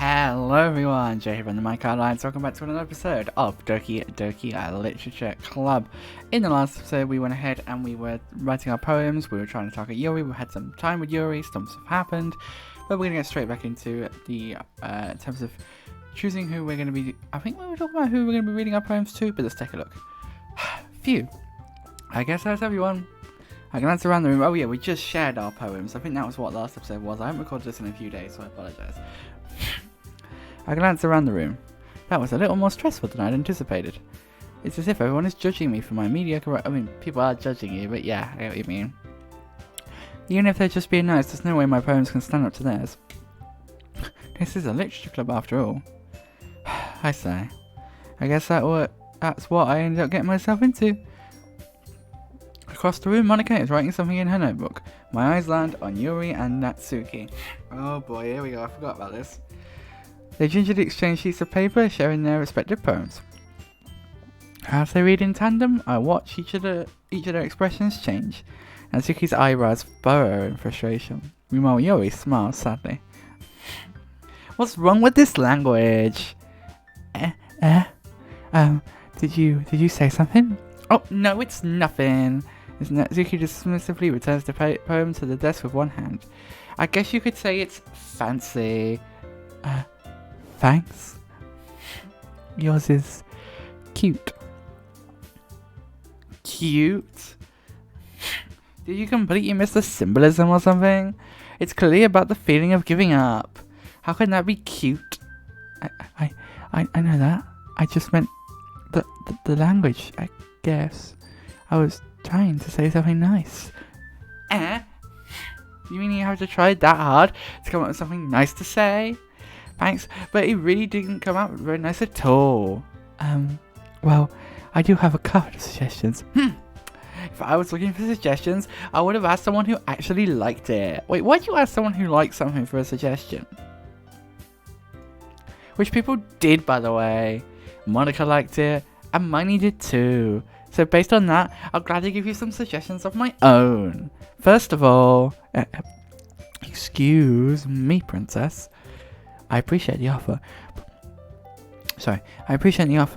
Hello everyone, Jay here from the Macleod Lines. Welcome back to another episode of Doki Doki Literature Club. In the last episode we went ahead and we were writing our poems, we were trying to target Yuri, we had some time with Yuri, some stuff happened, but we're going to get straight back into the terms of choosing who we're going to be. I think we were talking about who we're going to be reading our poems to, but let's take a look. Phew. I guess that's everyone. I glance around the room. Oh yeah, we just shared our poems. I think that was what last episode was. I haven't recorded this in a few days, so I apologise. I glance around the room. That was a little more stressful than I'd anticipated. It's as if everyone is judging me for my mediocre... I mean, people are judging you, but yeah, I get what you mean. Even if they're just being nice, there's no way my poems can stand up to theirs. This is a literature club after all. I say. I guess that's what I ended up getting myself into. Across the room, Monica is writing something in her notebook. My eyes land on Yuri and Natsuki. Oh boy, here we go, I forgot about this. They gingerly exchange sheets of paper, sharing their respective poems. As they read in tandem, I watch each of their expressions change. Natsuki's eyebrows furrow in frustration. Meanwhile, Yuri smiles sadly. What's wrong with this language? Did you say something? Oh, no, it's nothing. Natsuki dismissively returns the poem to the desk with one hand. I guess you could say it's fancy. Thanks. Yours is cute. Cute? Did you completely miss the symbolism or something? It's clearly about the feeling of giving up. How can that be cute? I know that. I just meant the language, I guess. I was trying to say something nice. You mean you have to try that hard to come up with something nice to say? Thanks, but it really didn't come out very nice at all. Well, I do have a couple of suggestions. If I was looking for suggestions, I would have asked someone who actually liked it. Wait, why'd you ask someone who liked something for a suggestion? Which people did, by the way. Monica liked it, and Miney did too. So based on that, I'll gladly give you some suggestions of my own. First of all, excuse me, princess. I appreciate the offer.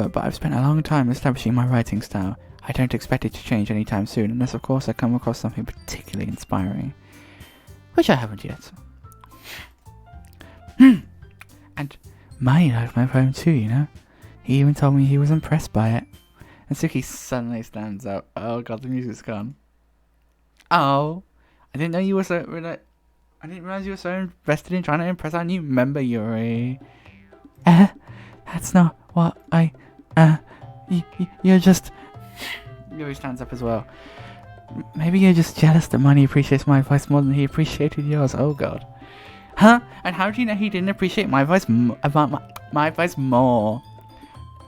But I've spent a long time establishing my writing style. I don't expect it to change anytime soon, unless of course I come across something particularly inspiring. Which I haven't yet. And Miney liked my poem too, you know? He even told me he was impressed by it. And Suki suddenly stands up. Oh god, the music's gone. Oh, I didn't know you were so... I didn't realize you were so invested in trying to impress our new member, Yuri. That's not what you're just... Yuri stands up as well. Maybe you're just jealous that Miney appreciates my advice more than he appreciated yours. Oh god. Huh? And how do you know he didn't appreciate my advice my advice more?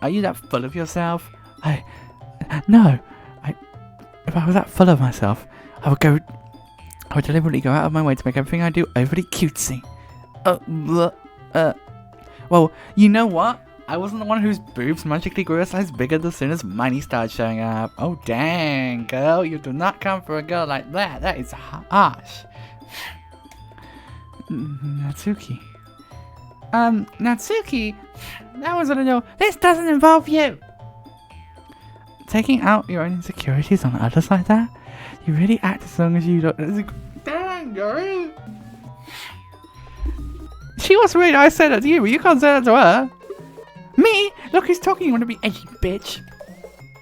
Are you that full of yourself? No. If I was that full of myself, I would deliberately go out of my way to make everything I do overly cutesy. Well, you know what? I wasn't the one whose boobs magically grew a size bigger as soon as Miney started showing up. Oh dang, girl, you do not come for a girl like that. That is harsh. Natsuki. Natsuki? That was a little... This doesn't involve you! Taking out your own insecurities on others like that? You really act as long as you don't... Dang, Yuri! She was really nice to say that to you, but you can't say that to her. Me? Look who's talking, you want to be edgy, bitch.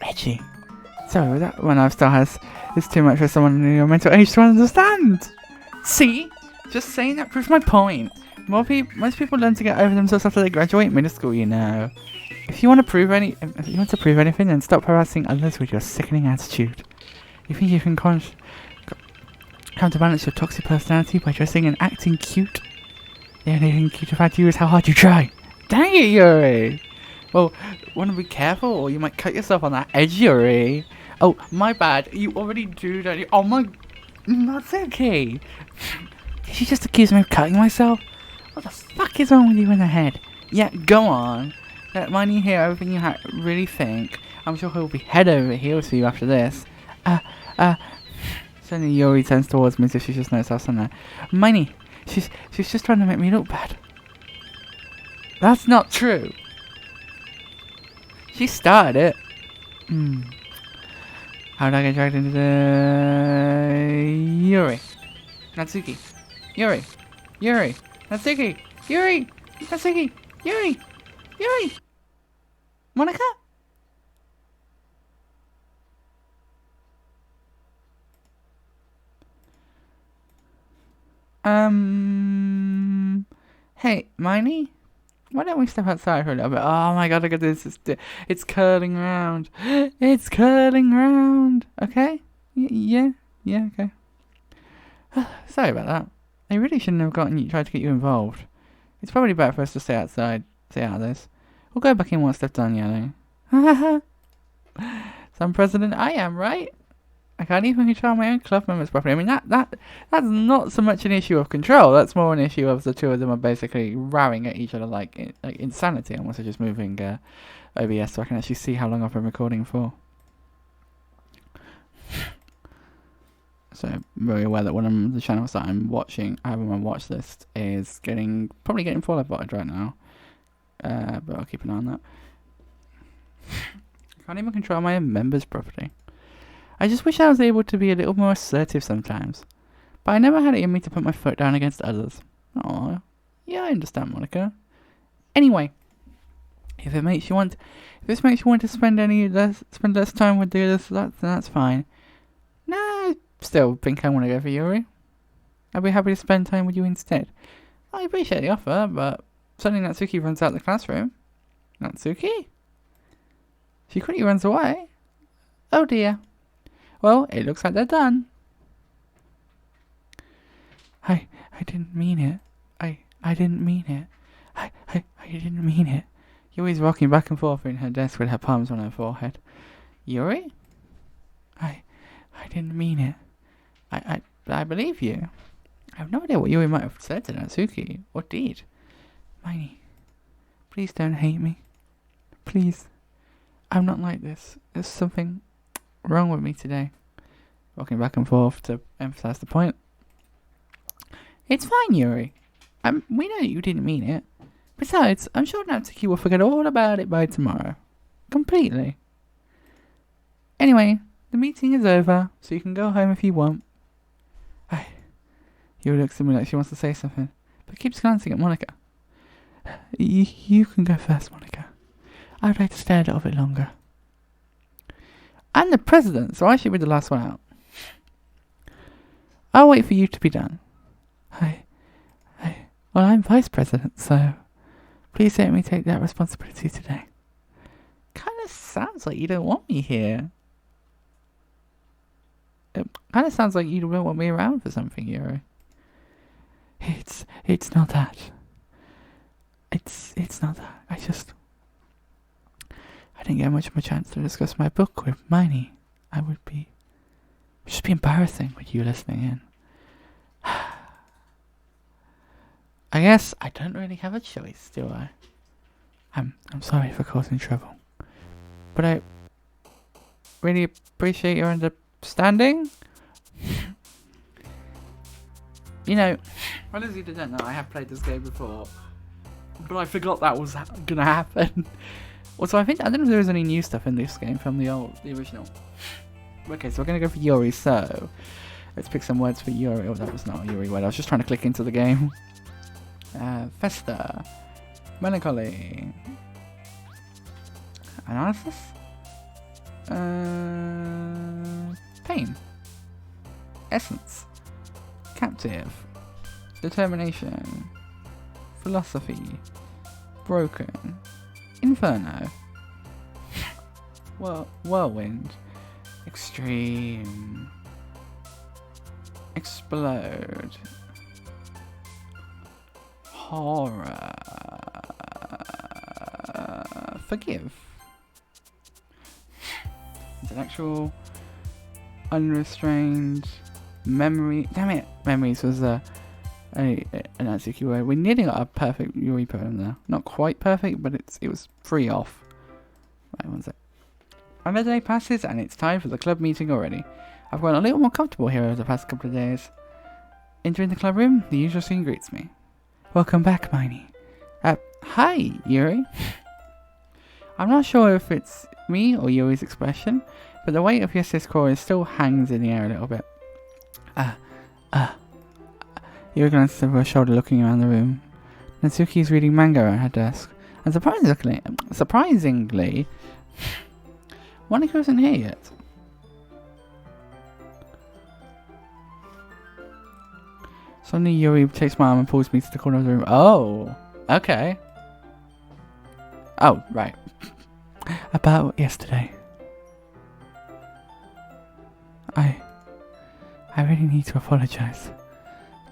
Edgy? Sorry, that one lifestyle is too much for someone in your mental age to understand. See? Just saying that proves my point. Most people learn to get over themselves after they graduate middle school, you know. If you want to prove anything, then stop harassing others with your sickening attitude. You think you can counterbalance your toxic personality by dressing and acting cute? The only thing cute about you is how hard you try. Dang it, Yuri! Well, want to be careful or you might cut yourself on that edge, Yuri. Oh, my bad. You already do, don't you? Oh my... That's okay. Did you just accuse me of cutting myself? What the fuck is wrong with you in the head? Yeah, go on. Let Miney hear everything you really think. I'm sure he'll be head over heels for you after this. Suddenly Yuri turns towards me as if she just noticed us on there. Miney, she's just trying to make me look bad. That's not true. She started it. How did I get dragged into the... Yuri. Natsuki. Yuri. Yuri. Natsuki. Yuri. Natsuki. Yuri. Yuri. Monica? Hey, Miney? Why don't we step outside for a little bit? Oh my god, look at this. It's curling round. It's curling round. Okay? Yeah, okay. Sorry about that. I really shouldn't have tried to get you involved. It's probably better for us to stay outside, stay out of this. We'll go back in once they've done yelling. Some president I am, right? I can't even control my own club members properly. I mean, that's not so much an issue of control. That's more an issue of the two of them are basically rowing at each other like insanity. I'm also just moving OBS so I can actually see how long I've been recording for. So I'm very aware that one of the channels that I'm watching, I have on my watch list, is probably getting follow botted right now. But I'll keep an eye on that. I can't even control my own members properly. I just wish I was able to be a little more assertive sometimes. But I never had it in me to put my foot down against others. Oh, yeah, I understand, Monica. Anyway, if this makes you want to spend less time with this, that's fine. No, I still think I want to go for Yuri. I'd be happy to spend time with you instead. I appreciate the offer, but suddenly Natsuki runs out of the classroom. Natsuki? She quickly runs away. Oh dear. Well, it looks like they're done. I didn't mean it. I didn't mean it. I didn't mean it. Yuri's rocking back and forth in her desk with her palms on her forehead. Yuri? I didn't mean it. I believe you. I have no idea what Yuri might have said to Natsuki, or did. Miney, please don't hate me. Please. I'm not like this. There's something wrong with me today. Rocking back and forth to emphasize the point. It's fine, Yuri. We know you didn't mean it. Besides, I'm sure Natsuki will forget all about it by tomorrow. Completely. Anyway, the meeting is over, so you can go home if you want. Yuri looks at me like she wants to say something, but keeps glancing at Monica. You can go first, Monica. I'd like to stay a little bit longer. I'm the president, so I should be the last one out. I'll wait for you to be done. Well, I'm vice president, so please let me take that responsibility today. Kind of sounds like you don't want me here. It kind of sounds like you don't want me around for something, Yuri. It's not that. It's not that. I didn't get much of a chance to discuss my book with Miney. It'd just be embarrassing with you listening in. I guess I don't really have a choice, do I? I'm sorry for causing trouble, but I really appreciate your understanding. You know, for those of you that don't know, I have played this game before, but I forgot that was gonna happen. Also, I don't know if there was any new stuff in this game from the original. Okay, so we're gonna go for Yuri. So let's pick some words for Yuri. Oh, that was not a Yuri word. I was just trying to click into the game. Festa, melancholy, analysis, pain, essence, captive, determination, philosophy, broken, inferno, whirlwind, extreme, explode, horror, forgive, intellectual, unrestrained, memory. Damn it, memories was an Natsuki word. We nearly got a perfect Yuri poem there. Not quite perfect, but it was 3 off. Right, one sec. Another day passes and it's time for the club meeting already. I've gotten a little more comfortable here over the past couple of days. Entering the club room, the usual scene greets me. Welcome back, Miney. Hi, Yuri. I'm not sure if it's me or Yuri's expression, but the weight of yesterday's chorus still hangs in the air a little bit. Yuri glances over her shoulder, looking around the room. Natsuki is reading manga at her desk, and surprisingly, Monica isn't here yet. Suddenly, Yuri takes my arm and pulls me to the corner of the room. Oh, okay. Oh, right. About yesterday. I really need to apologize.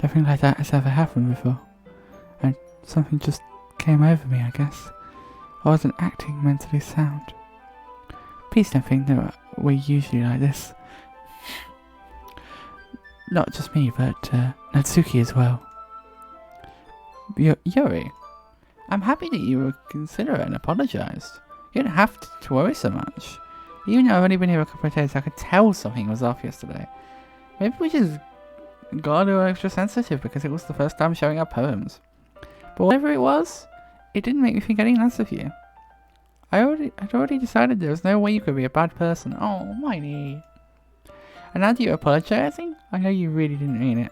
Nothing like that has ever happened before. And something just came over me, I guess. I wasn't acting mentally sound. Please don't think that we're usually like this. Not just me, but Natsuki as well. Yuri, I'm happy that you were considerate and apologized. You don't have to worry so much. Even though I've only been here a couple of days, I could tell something was off yesterday. Maybe we just got a little extra sensitive because it was the first time showing our poems. But whatever it was, it didn't make me think any less of you. I'd already decided there was no way you could be a bad person. Oh, Miney. And now that you're apologizing, I know you really didn't mean it.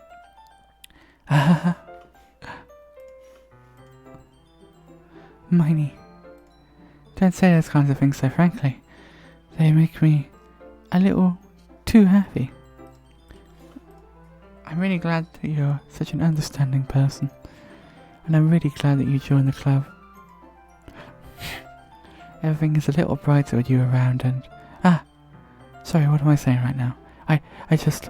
Miney, don't say those kinds of things so frankly. They make me a little too happy. I'm really glad that you're such an understanding person. And I'm really glad that you joined the club. Everything is a little brighter with you around and... Sorry, what am I saying right now? I just...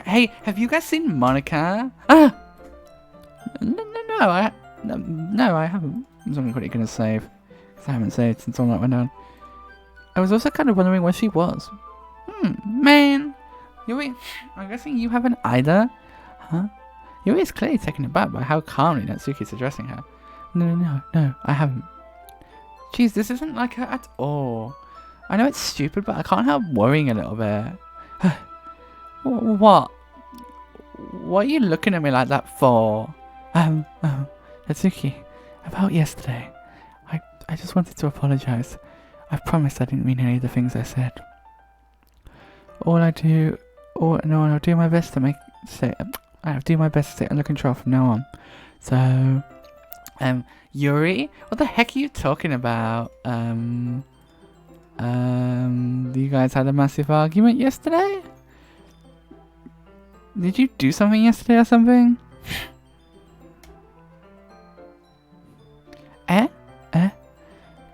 Hey, have you guys seen Monica? No, I haven't. I'm not really going to save. Because I haven't saved since all that went on. I was also kind of wondering where she was. Man. Yuri, I'm guessing you haven't either? Huh? Yuri is clearly taken aback by how calmly Natsuki is addressing her. No, I haven't. Jeez, this isn't like her at all. I know it's stupid, but I can't help worrying a little bit. What? What are you looking at me like that for? Natsuki, about yesterday. I just wanted to apologize. I promised I didn't mean any of the things I said. I'll do my best to I'll do my best to stay under control from now on. So, Yuri, what the heck are you talking about? You guys had a massive argument yesterday? Did you do something yesterday or something?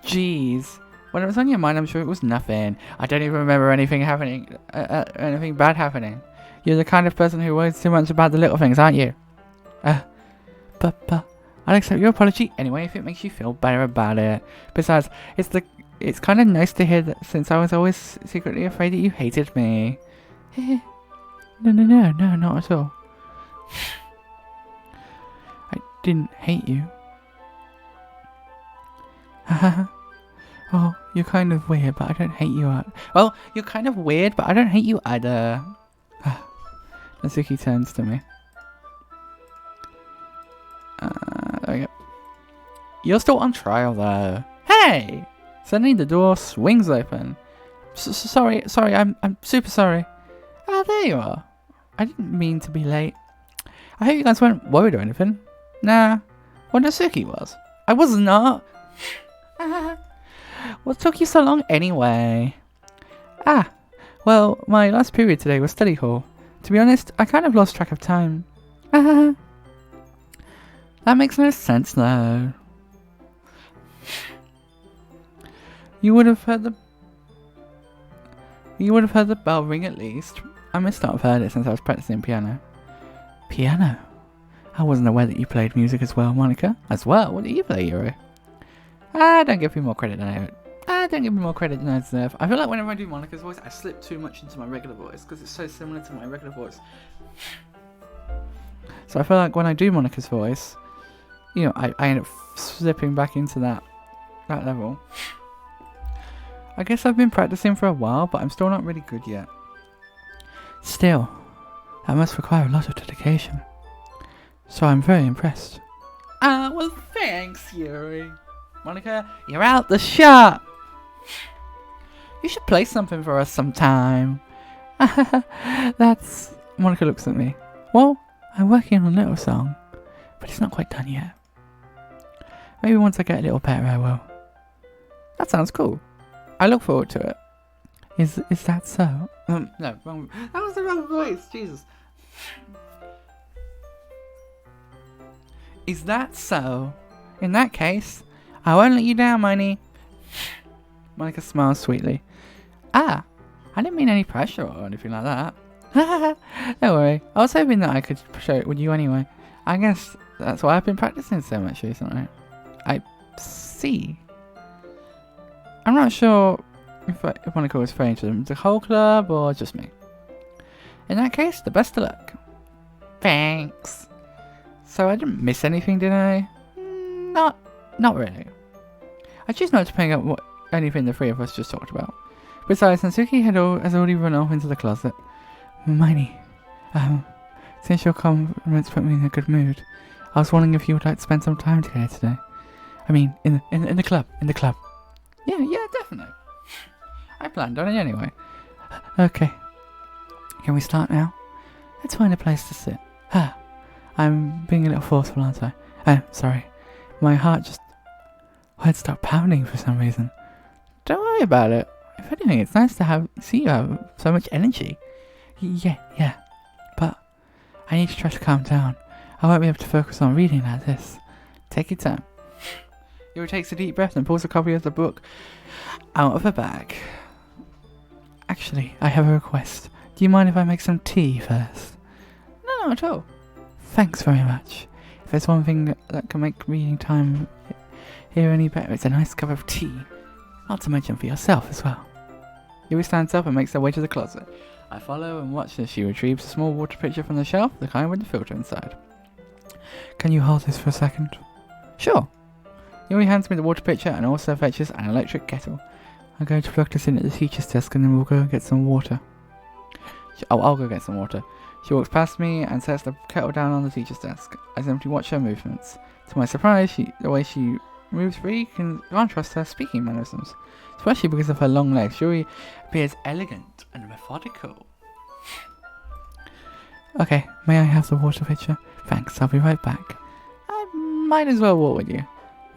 Jeez. When it was on your mind, I'm sure it was nothing. I don't even remember anything happening, anything bad happening. You're the kind of person who worries too much about the little things, aren't you? But I'll accept your apology anyway if it makes you feel better about it. Besides, it's kind of nice to hear that since I was always secretly afraid that you hated me. No, not at all. I didn't hate you. Oh, you're kind of weird, but I don't hate you. Well, you're kind of weird, but I don't hate you either. Natsuki turns to me. There we go. You're still on trial, though. Hey! Suddenly the door swings open. Sorry, I'm super sorry. There you are. I didn't mean to be late. I hope you guys weren't worried or anything. Nah. Well, Natsuki was. I was not. What took you so long anyway? Well, my last period today was study hall. To be honest, I kind of lost track of time. That makes no sense though. You would have heard the bell ring at least. I must not have heard it since I was practicing piano. Piano? I wasn't aware that you played music as well, Monica. As well? What do you play, Yuri? Don't give me more credit than I deserve. I feel like whenever I do Monica's voice, I slip too much into my regular voice because it's so similar to my regular voice. So I feel like when I do Monica's voice, you know, I end up slipping back into that level. I guess I've been practicing for a while, but I'm still not really good yet. Still, that must require a lot of dedication. So I'm very impressed. Ah, well, thanks, Yuri. Monica, you're out the shop. You should play something for us sometime. That's... Monica looks at me. Well, I'm working on a little song, but it's not quite done yet. Maybe once I get a little better, I will. That sounds cool. I look forward to it. Is that so? No, wrong. That was the wrong voice. Jesus. Is that so? In that case, I won't let you down, Miney. Monica smiles sweetly. Ah, I didn't mean any pressure or anything like that. Don't worry. I was hoping that I could share it with you anyway. I guess that's why I've been practicing so much recently. I see. I'm not sure if Monica was referring to the whole club or just me. In that case, the best of luck. Thanks. So I didn't miss anything, did I? Not really. I choose not to pick up anything the three of us just talked about. Besides, Natsuki has already run off into the closet. Miney, since your comments put me in a good mood, I was wondering if you would like to spend some time together today. I mean, in the club. Yeah, definitely. I planned on it anyway. Okay. Can we start now? Let's find a place to sit. I'm being a little forceful, aren't I? Sorry. My heart just... I'd start pounding for some reason. Don't worry about it. If anything, it's nice to see you have so much energy. Yeah. But I need to try to calm down. I won't be able to focus on reading like this. Take your time. Yuri takes a deep breath and pulls a copy of the book out of her bag. Actually, I have a request. Do you mind if I make some tea first? No, not at all. Thanks very much. If there's one thing that can make reading time here any better, it's a nice cup of tea. Not to mention for yourself as well. Yuri stands up and makes her way to the closet. I follow and watch as she retrieves a small water pitcher from the shelf, the kind with the filter inside. Can you hold this for a second? Sure. Yuri hands me the water pitcher and also fetches an electric kettle. I'm going to plug this in at the teacher's desk and then we'll go and get some water. I'll go get some water. She walks past me and sets the kettle down on the teacher's desk. I simply watch her movements. To my surprise, the way she moves free can contrast her speaking mannerisms. Especially because of her long legs, Yuri appears elegant and methodical. Okay, may I have the water pitcher? Thanks, I'll be right back. I might as well walk with you.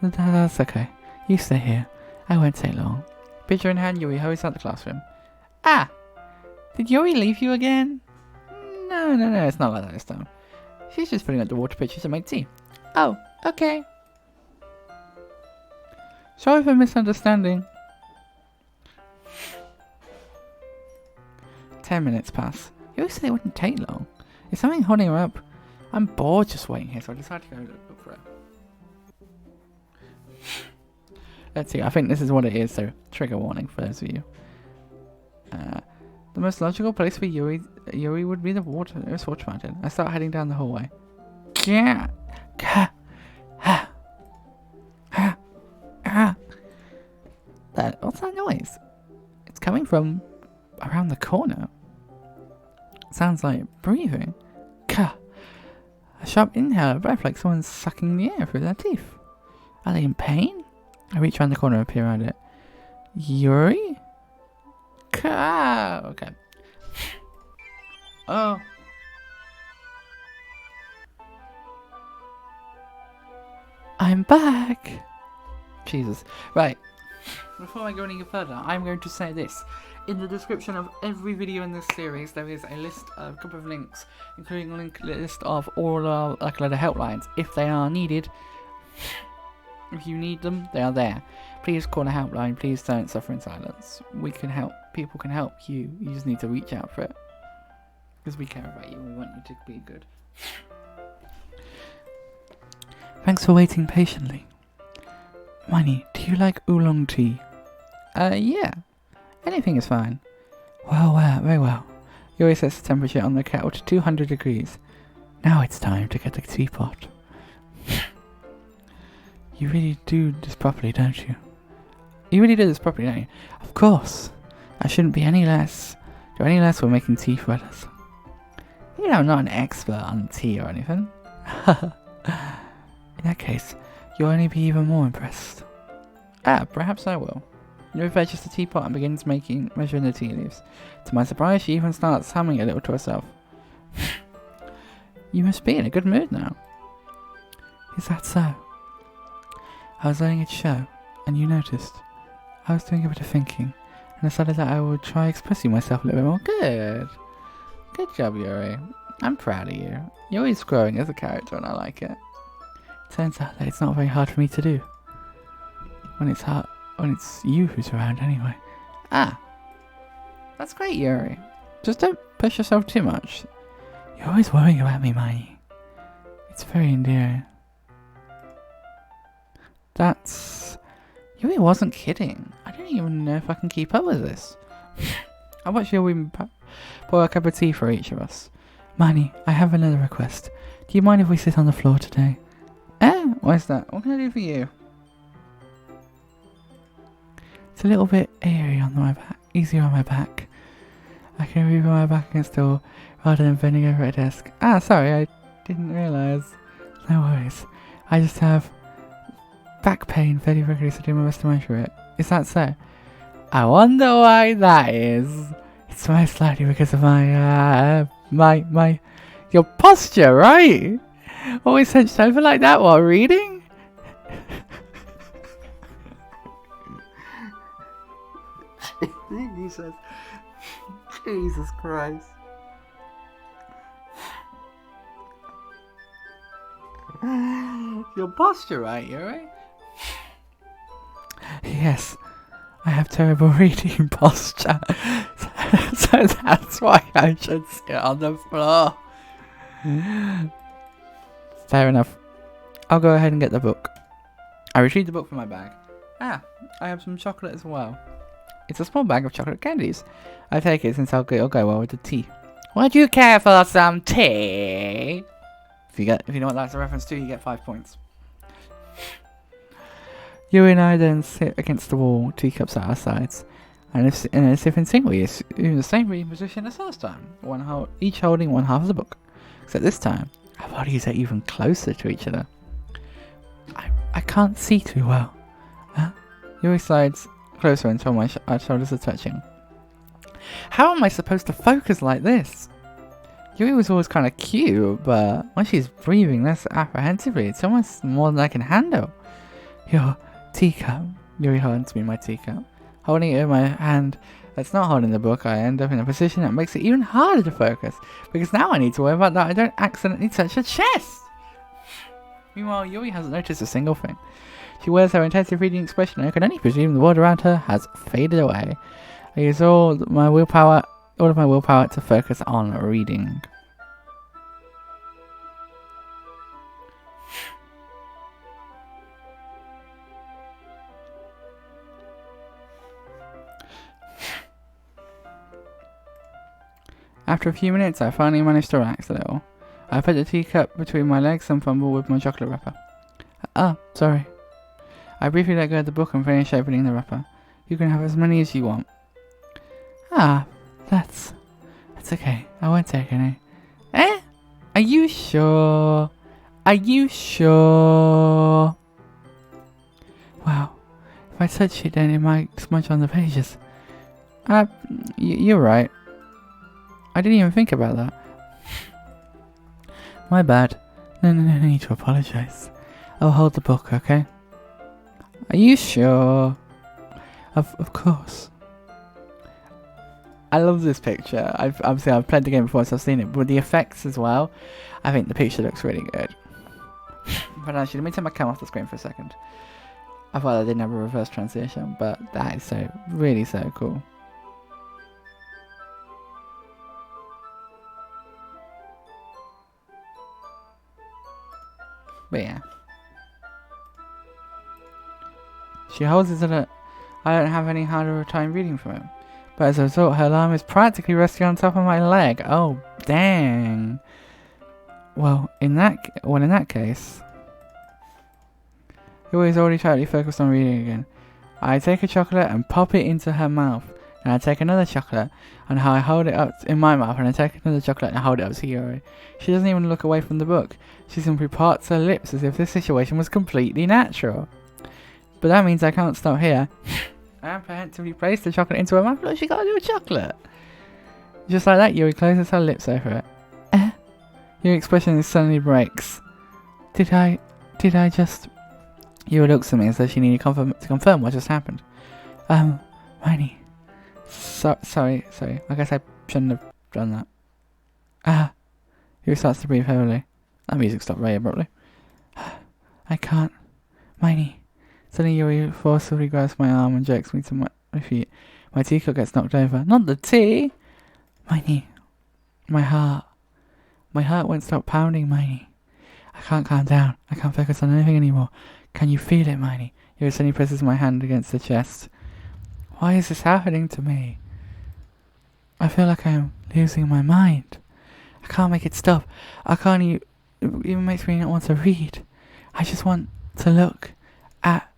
That's okay. You stay here. I won't stay long. Pitcher in hand, Yuri hurries out the classroom. Ah! Did Yuri leave you again? No, it's not like that this time. She's just filling up the water pitcher to make tea. Oh, okay. Sorry for misunderstanding. 10 minutes pass. You always said it wouldn't take long. Is something holding her up? I'm bored just waiting here, so I decided to go look for her. Let's see, I think this is what it is, so trigger warning for those of you. The most logical place for Yuri would be the water fountain. I start heading down the hallway. Yeah. What's that noise? It's coming from around the corner. Sounds like breathing. A sharp inhale of breath, like someone's sucking the air through their teeth. Are they in pain? I reach around the corner and peer around it. Yuri? Okay. Oh. I'm back. Jesus. Right. Before I go any further, I'm going to say this. In the description of every video in this series, there is a couple of links, including a list of all our letter helplines, if they are needed. If you need them, they are there. Please call a helpline. Please don't suffer in silence. We can help. People can help you. You just need to reach out for it. Because we care about you. We want you to be good. Thanks for waiting patiently. Miney, do you like oolong tea? Yeah. Anything is fine. Well, very well. Yuri sets the temperature on the kettle to 200 degrees. Now it's time to get the teapot. You really do this properly, don't you? You really do this properly, don't you? Of course. I shouldn't be any less when making tea for others. You know, I'm not an expert on tea or anything. In that case, you'll only be even more impressed. Ah, perhaps I will. Yuri fetches the teapot and begins measuring the tea leaves. To my surprise, she even starts humming a little to herself. You must be in a good mood now. Is that so? I was letting it show, and you noticed. I was doing a bit of thinking, and decided that I would try expressing myself a little bit more. Good. Good job, Yuri. I'm proud of you. Yuri's growing as a character, and I like it. Turns out that it's not very hard for me to do. When it's you who's around anyway. Ah. That's great, Yuri. Just don't push yourself too much. You're always worrying about me, Mai. It's very endearing. Yuri wasn't kidding. I don't even know if I can keep up with this. I watch Yuri pour a cup of tea for each of us. Mani, I have another request. Do you mind if we sit on the floor today? Why's that? What can I do for you? It's a little bit airy on my back, easier on my back. I can read my back against the wall rather than bending over a desk. Ah, sorry, I didn't realise. No worries. I just have back pain very regularly, so do my best to measure it. Is that so? I wonder why that is. It's most likely because of your posture, right? Always hunched over like that while reading? Jesus Christ. Your posture, right, Yuri? Yes, I have terrible reading posture, so that's why I should sit on the floor. Fair enough. I'll go ahead and get the book. I retrieved the book from my bag. Ah, I have some chocolate as well. It's a small bag of chocolate candies. I take it since it'll go well with the tea. Would you care for some tea? If you know what that's a reference to, you get 5 points. Yuri and I then sit against the wall, teacups at our sides, and as if in sync, we assume the same reading position as last time, each holding one half of the book. Except this time, our bodies are even closer to each other. I can't see too well. Yuri slides closer until our shoulders are touching. How am I supposed to focus like this? Yuri was always kind of cute, but when she's breathing less apprehensively, it's almost more than I can handle. Your teacup. Yuri hands me my teacup. Holding it in my hand that's not holding the book, I end up in a position that makes it even harder to focus, because now I need to worry about that I don't accidentally touch her chest. Meanwhile, Yuri hasn't noticed a single thing. She wears her intensive reading expression, and I can only presume the world around her has faded away. I use all of my willpower to focus on reading. After a few minutes, I finally managed to relax a little. I put the teacup between my legs and fumble with my chocolate wrapper. Sorry. I briefly let go of the book and finished opening the wrapper. You can have as many as you want. That's okay. I won't take any. Are you sure? Are you sure? Wow. If I touch it, then it might smudge on the pages. You're right. I didn't even think about that. My bad. No need to apologize. I'll hold the book, okay? Are you sure? Of course. I love this picture. I've played the game before, so I've seen it. But the effects as well, I think the picture looks really good. But actually, let me take my camera off the screen for a second. I thought I didn't have a reverse transition, but that is really so cool. But yeah. She holds it so that I don't have any harder time reading from it. But as a result, her arm is practically resting on top of my leg. Oh, dang. Well, in that case, Yuri is already totally focused on reading again. I take a chocolate and pop it into her mouth. and I take another chocolate, and how I hold it up in my mouth, and I take another chocolate and I hold it up to Yuri. She doesn't even look away from the book. She simply parts her lips as if this situation was completely natural. But that means I can't stop here. I apprehensively place the chocolate into her mouth. Look, she got a little chocolate. Just like that, Yuri closes her lips over it. Your expression suddenly breaks. Did I just... Yuri looks at me as though she needed to confirm what just happened. Miney. Sorry. I guess I shouldn't have done that. Yuri starts to breathe heavily. That music stopped very abruptly. I can't. Miney. Suddenly Yuri forcibly grabs my arm and jerks me to my feet. My teacup gets knocked over. Not the tea! Miney. My heart. My heart won't stop pounding, Miney. I can't calm down. I can't focus on anything anymore. Can you feel it, Miney? Yuri suddenly presses my hand against the chest. Why is this happening to me? I feel like I'm losing my mind. I can't make it stop. I can't it even makes me not want to read. I just want to look at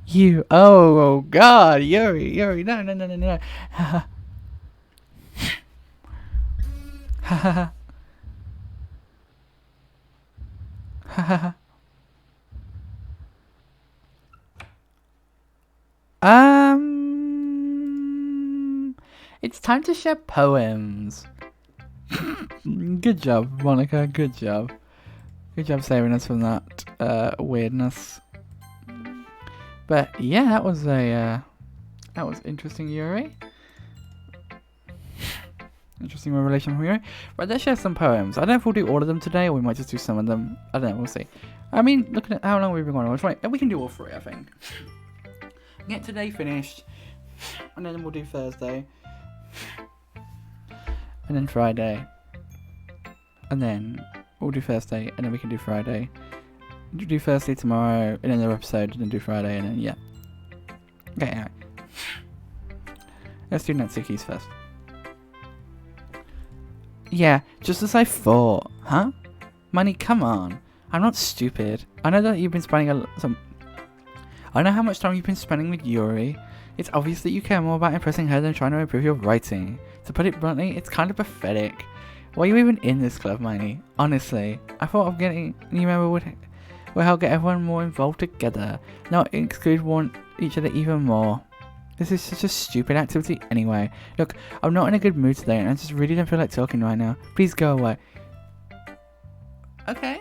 you. Oh God, Yuri, no. Ha ha. It's time to share poems. Good job, Monica. Good job. Good job saving us from that weirdness. But yeah, that was interesting, Yuri. Interesting revelation from Yuri. Right, let's share some poems. I don't know if we'll do all of them today, or we might just do some of them. I don't know. We'll see. I mean, looking at how long we've been going on, right? We can do all three, I think. Get today finished, and then we'll do Thursday, and then Friday, and then we'll do Thursday, and then we can do Friday. We'll do Thursday tomorrow, and then another episode, and then do Friday, and then yeah. Okay, anyway. Let's do Natsuki's first. Yeah, just as I thought. Huh? Money, come on. I'm not stupid. I know that you've been spending I know how much time you've been spending with Yuri. It's obvious that you care more about impressing her than trying to improve your writing. To put it bluntly, it's kind of pathetic. Why are you even in this club, Miney? Honestly, I thought of getting a new member would help get everyone more involved together, not exclude each other even more. This is such a stupid activity anyway. Look, I'm not in a good mood today and I just really don't feel like talking right now. Please go away. Okay.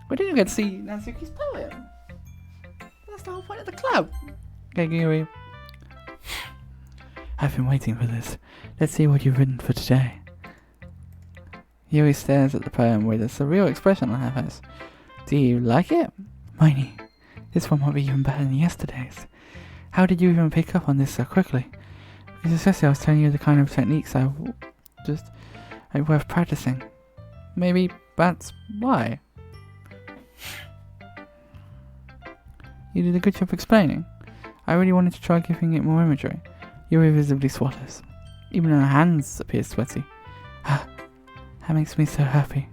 We didn't get to see Natsuki's poem. That's the whole point of the club. Okay, Yuri. I've been waiting for this. Let's see what you've written for today. Yuri stares at the poem with a surreal expression on her face. Do you like it? Miney, this one might be even better than yesterday's. How did you even pick up on this so quickly? Because especially I was telling you the kind of techniques are worth practicing. Maybe that's why. You did a good job explaining. I really wanted to try giving it more imagery. Yuri visibly swallows. Even her hands appear sweaty. That makes me so happy.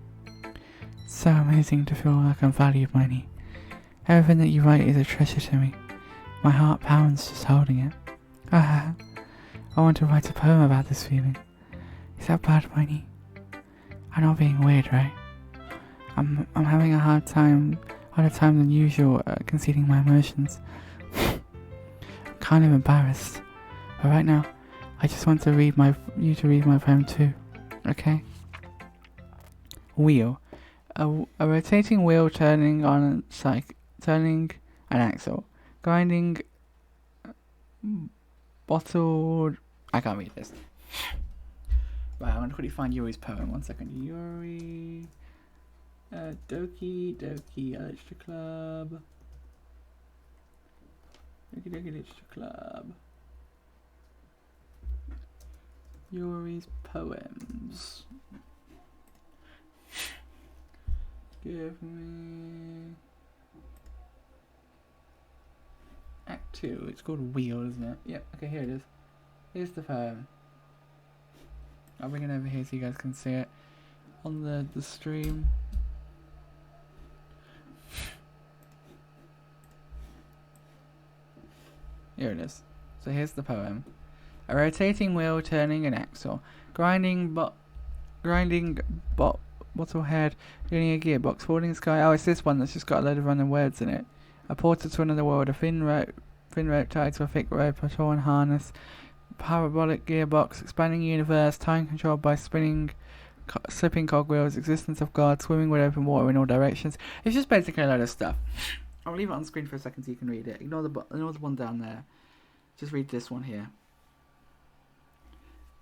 It's so amazing to feel like I'm valued, Miney. Everything that you write is a treasure to me. My heart pounds just holding it. I want to write a poem about this feeling. Is that bad, Miney? I'm not being weird, right? I'm having a harder time than usual concealing my emotions. I'm kind of embarrassed. But right now, I just want to read you to read my poem too. Okay? Wheel. A rotating wheel turning an axle. Grinding bottled... I can't read this. Right, I'm going to quickly find Yuri's poem. 1 second. Yuri... Doki Literature Club. Doki Literature Club. Yuri's poems. Give me... Act 2. It's called Wheel, isn't it? Yep, okay, here it is. Here's the poem. I'll bring it over here so you guys can see it on the stream. Here it is. So here's the poem. A rotating wheel turning an axle. Grinding bottle head, doing a gearbox, falling sky. Oh, it's this one that's just got a load of random words in it. A portal to another world, a thin rope tied to a thick rope, a torn harness, parabolic gearbox, expanding universe, time controlled by slipping cogwheels, existence of God, swimming with open water in all directions. It's just basically a load of stuff. I'll leave it on screen for a second so you can read it. Ignore the one down there. Just read this one here.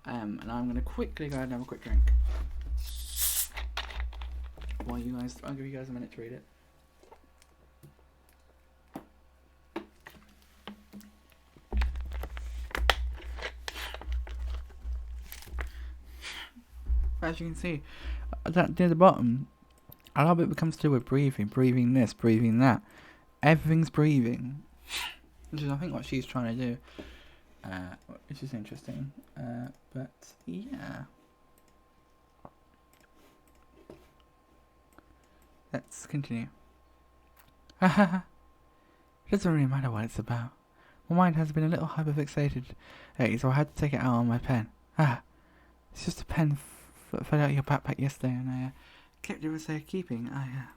And I'm going to quickly go ahead and have a quick drink. I'll give you guys a minute to read it. As you can see, that near the bottom, a lot of it becomes to do with breathing this, breathing that. Everything's breathing, which is I think what she's trying to do, which is interesting. But yeah, let's continue. It doesn't really matter what it's about. My mind has been a little hyperfixated, so I had to take it out on my pen. It's just a pen fell out of your backpack yesterday, and I kept it for safekeeping. I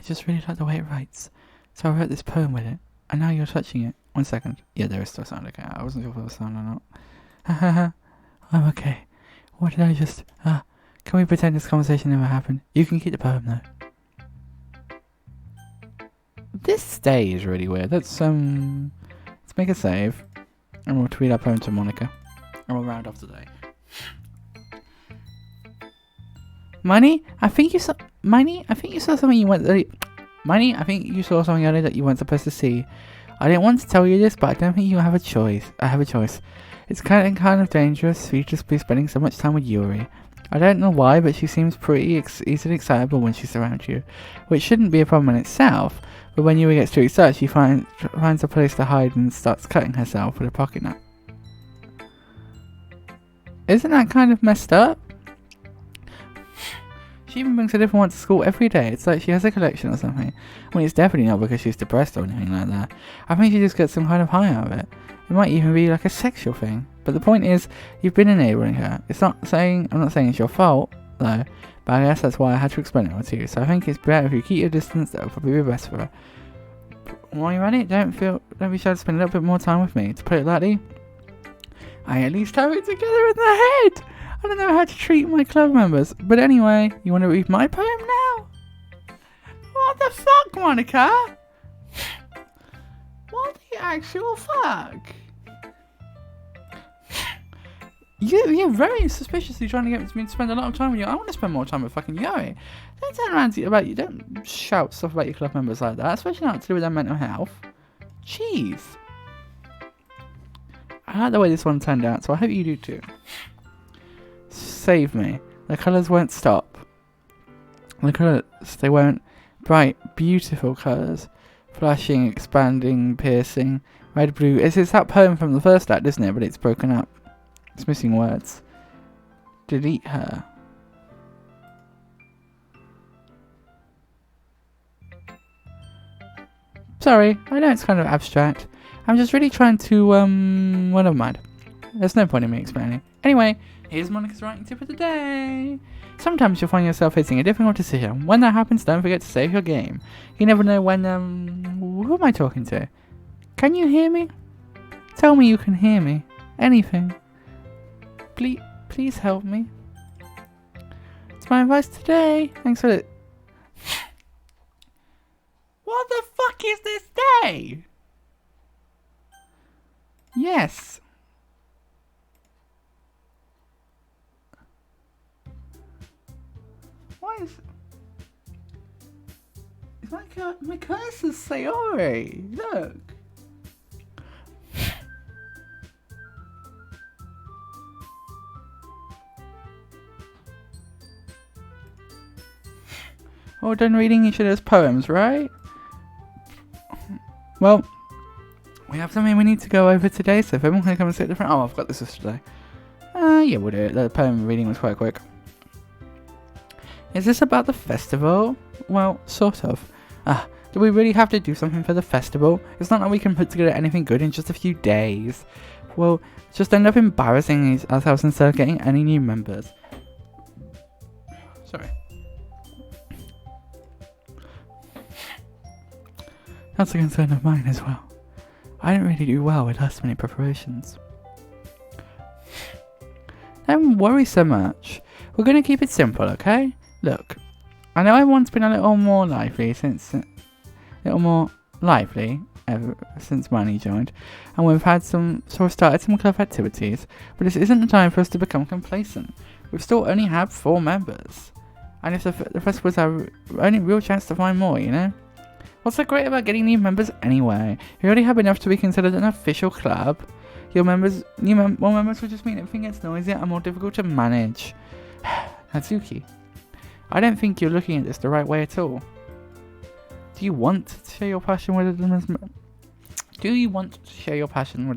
just really like the way it writes, so I wrote this poem with it, and now you're touching it. 1 second. Yeah, there is still sound. Okay, I wasn't sure if it was sound or not. I'm okay. What did I just... can we pretend this conversation never happened? You can keep the poem, though. This stay is really weird. Let's make a save. And we'll tweet our poem to Monica. And we'll round off today. Money? I think you saw something you weren't... Money? I think you saw something earlier that you weren't supposed to see. I didn't want to tell you this, but I don't think you have a choice. I have a choice. It's kind of dangerous for you to be spending so much time with Yuri. I don't know why, but she seems pretty easily excitable when she's around you, which shouldn't be a problem in itself, but when Yuri gets too excited, she finds a place to hide and starts cutting herself with a pocket knife. Isn't that kind of messed up? She even brings a different one to school every day. It's like she has a collection or something. I mean, it's definitely not because she's depressed or anything like that. I think she just gets some kind of high out of it. It might even be like a sexual thing. But the point is, you've been enabling her. I'm not saying it's your fault, though. But I guess that's why I had to explain it to you. So I think it's better if you keep your distance. That will probably be best for her. While you're at it, don't be shy to spend a little bit more time with me. To put it lightly, I at least have it together in the head. I don't know how to treat my club members. But anyway, you want to read my poem now? What the fuck, Monica? What the actual fuck? You're very suspiciously trying to get me to spend a lot of time with you. I want to spend more time with fucking Yuri. Don't turn around you don't shout stuff about your club members like that, especially not to do with their mental health. Jeez. I like the way this one turned out, so I hope you do too. Save me. The colours won't stop. The colours, they won't. Bright, beautiful colours. Flashing, expanding, piercing. Red, blue. It's that poem from the first act, isn't it? But it's broken up. It's missing words. Delete her. Sorry, I know it's kind of abstract. I'm just really trying to, well, never mind. There's no point in me explaining. Anyway, here's Monica's writing tip of the day. Sometimes you'll find yourself facing a difficult decision. When that happens, don't forget to save your game. You never know when, who am I talking to? Can you hear me? Tell me you can hear me. Anything. Please help me. It's my advice today. Thanks for it. What the fuck is this day? Yes. Why is my cursor's Sayori? Look. Well done reading each other's poems, right? Well, we have something we need to go over today, so if everyone can come and sit at the front... Oh, I've got this yesterday. Yeah, we'll do it. The poem reading was quite quick. Is this about the festival? Well, sort of. Do we really have to do something for the festival? It's not like we can put together anything good in just a few days. We'll just end up embarrassing ourselves instead of getting any new members. Sorry. That's a concern of mine as well. I don't really do well with last minute preparations. Don't worry so much. We're going to keep it simple, okay? Look, I know everyone's been a little more lively ever since Manny joined, and we've had started some club activities, but this isn't the time for us to become complacent. We've still only had 4 members, and if the festival's our only real chance to find more, you know? What's so great about getting new members anyway? You already have enough to be considered an official club. More members will just mean everything gets noisier and more difficult to manage. Natsuki, I don't think you're looking at this the right way at all. Do you want to share your passion with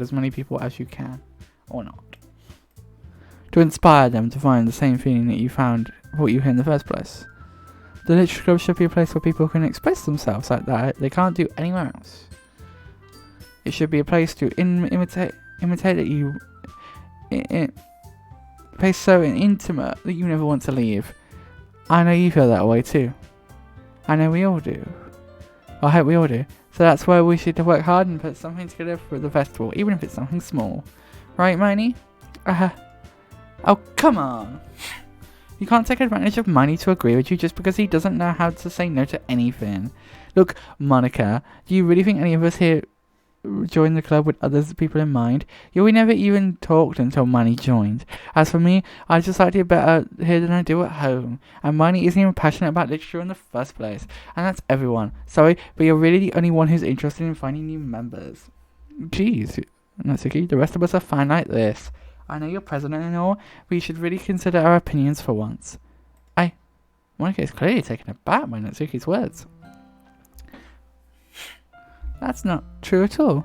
as many people as you can, or not? To inspire them to find the same feeling that you found brought you here in the first place. The Literature Club should be a place where people can express themselves like that they can't do anywhere else. It should be a place to imitate that you... place so intimate that you never want to leave. I know you feel that way too. I know we all do. I hope we all do. So that's why we should work hard and put something together for the festival, even if it's something small. Right, Miney? Oh, come on! You can't take advantage of Miney to agree with you just because he doesn't know how to say no to anything. Look, Monica, do you really think any of us here joined the club with other people in mind? We never even talked until Miney joined. As for me, I just like to do better here than I do at home. And Miney isn't even passionate about literature in the first place. And that's everyone. Sorry, but you're really the only one who's interested in finding new members. Jeez, Natsuki, the rest of us are fine like this. I know you're president and all, but you should really consider our opinions for once. Monica is clearly taken aback by Natsuki's words. That's not true at all.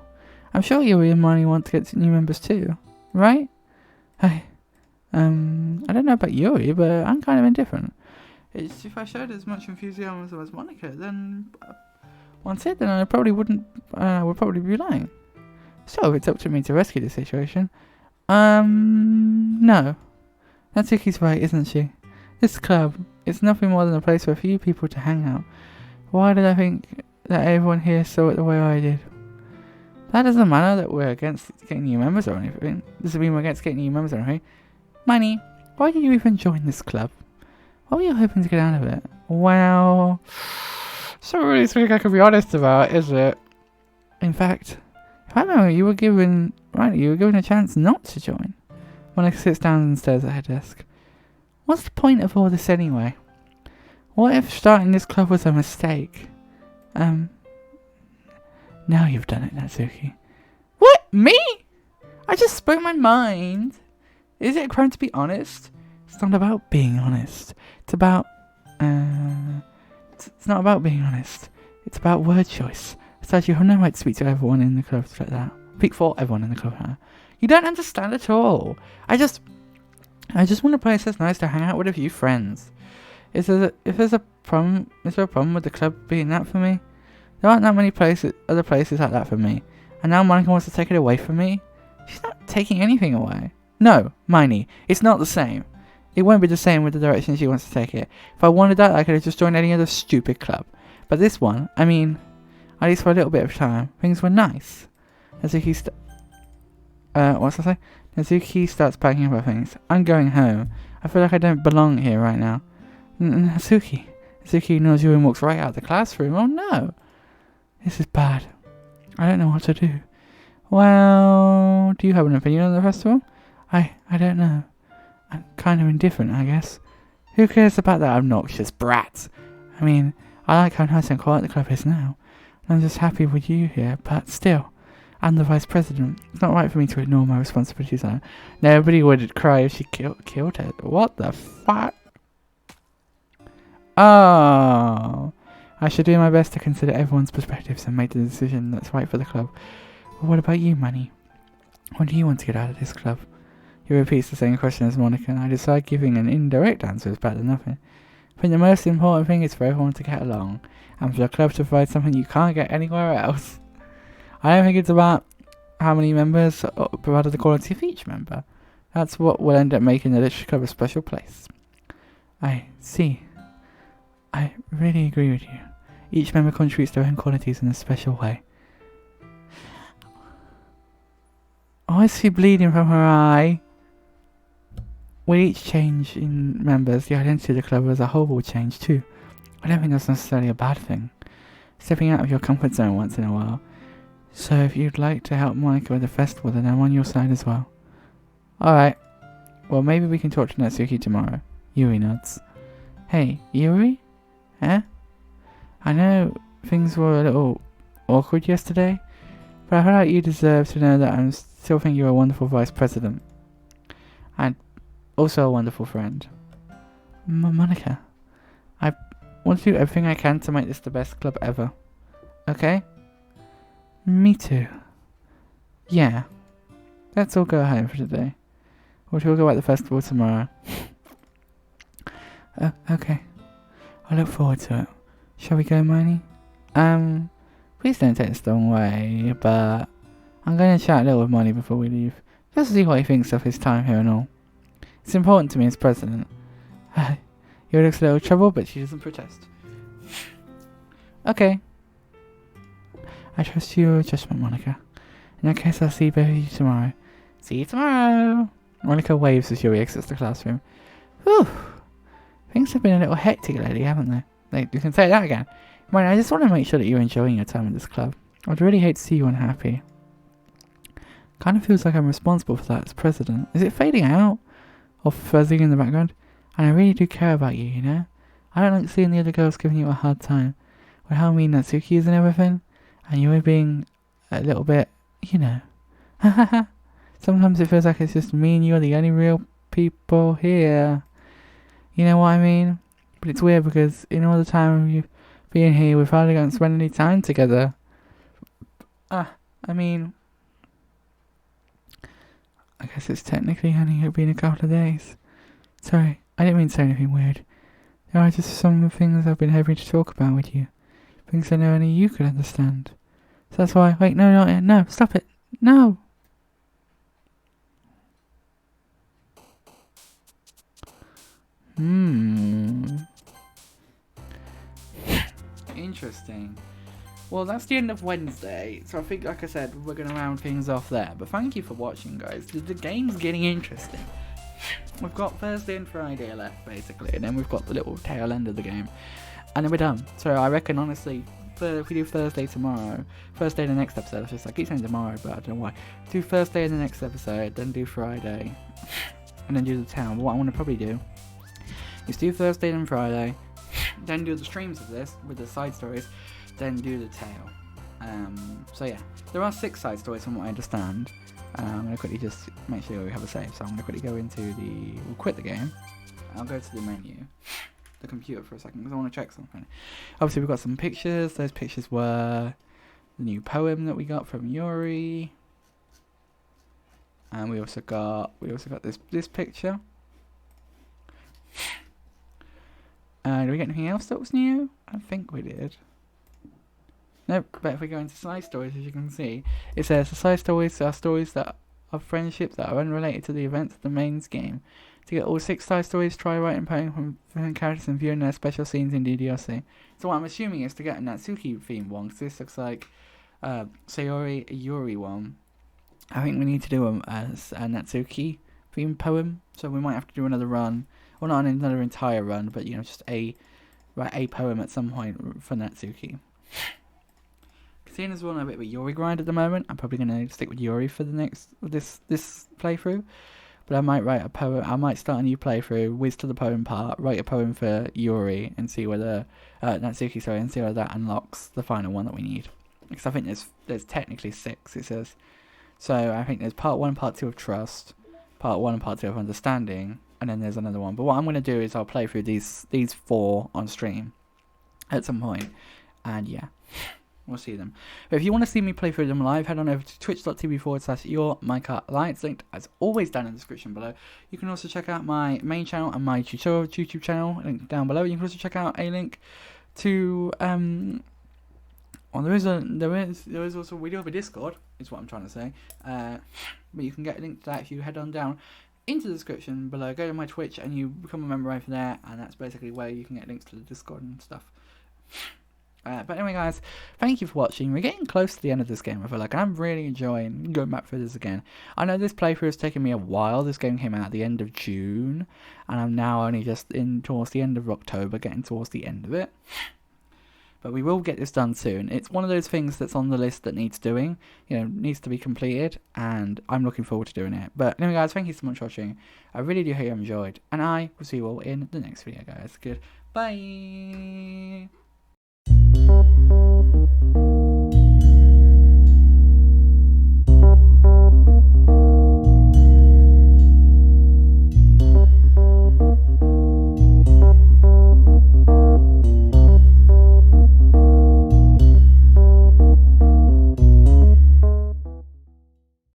I'm sure Yuri and Mani want to get new members too, right? I don't know about Yuri, but I'm kind of indifferent. If I showed as much enthusiasm as Monica, then then I probably wouldn't. I would probably be lying. So it's up to me to rescue the situation. No. Natsuki's right, isn't she? This club, it's nothing more than a place for a few people to hang out. Why did I think that everyone here saw it the way I did? That doesn't matter that we're against getting new members or anything. Doesn't mean we're against getting new members or anything. Miney, why did you even join this club? What were you hoping to get out of it? Well, it's not really something I can be honest about, is it? In fact, if I remember, you were given a chance not to join. Monica sits down and stares at her desk. What's the point of all this anyway? What if starting this club was a mistake? Now you've done it, Natsuki. What? Me? I just spoke my mind. Is it a crime to be honest? It's not about being honest. It's about... It's not about being honest. It's about word choice. Besides, you have no right to speak to everyone in the club like that. Speak for everyone in the club like that. You don't understand at all. I just want a place that's nice to hang out with a few friends. If there's a problem with the club being that for me? There aren't that many other places like that for me. And now Monica wants to take it away from me? She's not taking anything away. No, Miney, it's not the same. It won't be the same with the direction she wants to take it. If I wanted that, I could have just joined any other stupid club. But this one, at least for a little bit of time, things were nice. Natsuki starts packing up her things. I'm going home. I feel like I don't belong here right now. Natsuki ignores you and walks right out of the classroom. Oh no! This is bad. I don't know what to do. Well, do you have an opinion on the festival? I don't know. I'm kind of indifferent, I guess. Who cares about that obnoxious brat? I like how nice and quiet the club is now. I'm just happy with you here, but still, I'm the vice president. It's not right for me to ignore my responsibilities on it. Nobody would cry if she killed her. What the fuck? Oh, I should do my best to consider everyone's perspectives and make the decision that's right for the club. But what about you, Manny? What do you want to get out of this club? He repeats the same question as Monica, and I decide giving an indirect answer is better than nothing. I think the most important thing is for everyone to get along, and for the club to provide something you can't get anywhere else. I don't think it's about how many members, but rather the quality of each member. That's what will end up making the Literature Club a special place. I see. I really agree with you. Each member contributes their own qualities in a special way. Oh, I see bleeding from her eye. With each change in members, the identity of the club as a whole will change too. I don't think that's necessarily a bad thing. Stepping out of your comfort zone once in a while. So if you'd like to help Monica with the festival, then I'm on your side as well. Alright. Well, maybe we can talk to Natsuki tomorrow. Yuri nods. Hey, Yuri? Huh? I know things were a little awkward yesterday, but I feel like you deserve to know that I still think you're a wonderful vice president. And also a wonderful friend. Monica, I want to do everything I can to make this the best club ever. Okay? Me too. Yeah. Let's all go home for today. We'll talk about the festival tomorrow. Okay. I look forward to it. Shall we go, Miney? Please don't take this the wrong way, but I'm going to chat a little with Money before we leave, just to see what he thinks of his time here and all. It's important to me as president. Yuri looks a little troubled, but she doesn't protest. Okay. I trust your judgment, Monica. In that case, I'll see both of you tomorrow. See you tomorrow! Monica waves as Yuri exits the classroom. Whew! Things have been a little hectic lately, haven't they? You can say that again. I just want to make sure that you're enjoying your time at this club. I'd really hate to see you unhappy. Kind of feels like I'm responsible for that as president. Is it fading out? Or fuzzing in the background? And I really do care about you, you know? I don't like seeing the other girls giving you a hard time. With how mean Natsuki is and everything. And you're being a little bit, you know. Sometimes it feels like it's just me and you are the only real people here. You know what I mean? But it's weird because in all the time of you being here, we've hardly gotten to spend any time together. I mean, I guess it's technically only been a couple of days. Sorry, I didn't mean to say anything weird. There are just some things I've been hoping to talk about with you. Things I know only you could understand. So that's why, wait, no, stop it. No! Interesting. Well, that's the end of Wednesday, so I think, like I said, we're going to round things off there. But thank you for watching, guys. The game's getting interesting. We've got Thursday and Friday left, basically, and then we've got the little tail end of the game. And then we're done. So I reckon, honestly, if we do Thursday tomorrow, Thursday in the next episode, I keep saying tomorrow, but I don't know why. Do Thursday in the next episode, then do Friday, and then do the town. But what I want to probably do is do Thursday and Friday, then do the streams of this with the side stories, then do the tale. So yeah, there are 6 side stories from what I understand. I'm going to quickly just make sure we have a save, so I'm going to quickly go into we'll quit the game. I'll go to the menu, the computer for a second, because I want to check something. Obviously we've got some pictures. Those pictures were the new poem that we got from Yuri. And we also got this picture. Did we get anything else that was new? I think we did. Nope, but if we go into side stories, as you can see, it says the side stories are stories that of friendships that are unrelated to the events of the main game. To get all 6 side stories, try writing poems from different characters and viewing their special scenes in DDLC. So what I'm assuming is to get a Natsuki themed one, because this looks like Sayori Yuri one. I think we need to do a Natsuki themed poem, so we might have to do another run. Well, not another entire run, but you know, just write a poem at some point for Natsuki. Seeing as we're on a bit of a Yuri grind at the moment, I'm probably going to stick with Yuri for the next this playthrough. But I might write a poem. I might start a new playthrough, whiz to the poem part, write a poem for Yuri, and see whether Natsuki, and see whether that unlocks the final one that we need. Because I think there's technically 6. It says. So I think there's part 1, part 2 of trust, part 1 and part 2 of understanding, and then there's another one. But what I'm going to do is I'll play through these 4 on stream at some point, and yeah. we'll see them. But if you want to see me play through them live, head on over to twitch.tv/your minecart lights, linked as always down in the description below. You can also check out my main channel and my tutorial YouTube channel, linked down below. You can also check out a link to well, there is also, we do have a Discord, is what I'm trying to say. But you can get a link to that if you head on down into the description below. Go to my Twitch and you become a member over there, and that's basically where you can get links to the Discord and stuff. But anyway, guys, thank you for watching. We're getting close to the end of this game, I feel like, and I'm really enjoying going back through this again. I know this playthrough has taken me a while. This game came out at the end of June, and I'm now only just in towards the end of October, getting towards the end of it. But we will get this done soon. It's one of those things that's on the list that needs doing, needs to be completed, and I'm looking forward to doing it. But anyway, guys, thank you so much for watching. I really do hope you enjoyed, and I will see you all in the next video, guys. Goodbye.